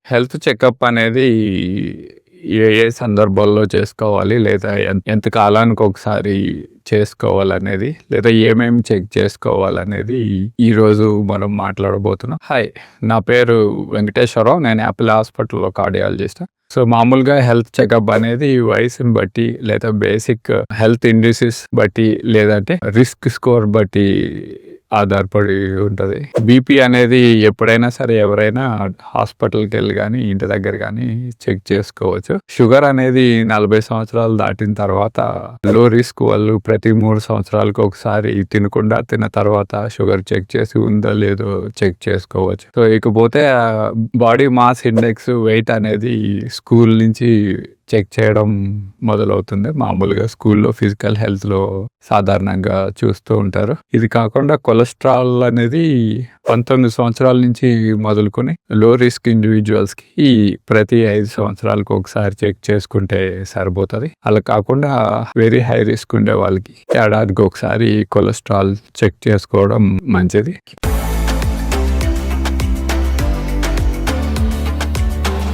Health checkup అనేది ఏ ఏ సందర్భాల్లో చేసుకోవాలి? లేదా ఎంత కాలానికి ఒకసారి చేసుకోవాలనేది, లేదా ఏమేమి చెక్ చేసుకోవాలనేది ఈరోజు మనం మాట్లాడబోతున్నాం. హాయ్, నా పేరు వెంకటేశ్వరరావు. నేను యాపిల్ హాస్పిటల్‌లో కార్డియాలజిస్ట్. సో, మామూలుగా హెల్త్ చెకప్ అనేది వయసుని బట్టి, లేదా బేసిక్ హెల్త్ ఇండిసెస్ బట్టి, లేదంటే రిస్క్ స్కోర్ బట్టి ఆధారపడి ఉంటది. బీపీ అనేది ఎప్పుడైనా సరే ఎవరైనా హాస్పిటల్‌కి వెళ్ళి గానీ, ఇంటి దగ్గర గానీ చెక్ చేసుకోవచ్చు. షుగర్ అనేది 40 సంవత్సరాలు దాటిన తర్వాత లో రిస్క్ వాళ్ళు ప్రతి 3 సంవత్సరాలకు ఒకసారి తినకుండా తిన్న తర్వాత షుగర్ చెక్ చేసి ఉందో లేదో చెక్ చేసుకోవచ్చు. సో, ఇకపోతే బాడీ మాస్ ఇండెక్స్, వెయిట్ అనేది స్కూల్ నుంచి చెక్ చేయడం మొదలవుతుంది. మామూలుగా స్కూల్లో ఫిజికల్ హెల్త్‌లో సాధారణంగా చూస్తూ ఉంటారు. ఇది కాకుండా కొలెస్ట్రాల్ అనేది 19 సంవత్సరాల నుంచి మొదలుకొని లో రిస్క్ ఇండివిజువల్స్‌కి ప్రతి 5 సంవత్సరాలకు ఒకసారి చెక్ చేసుకుంటే సరిపోతది. అలా కాకుండా వెరీ హై రిస్క్ ఉండే వాళ్ళకి ఏడాదికి ఒకసారి కొలెస్ట్రాల్ చెక్ చేసుకోవడం మంచిది.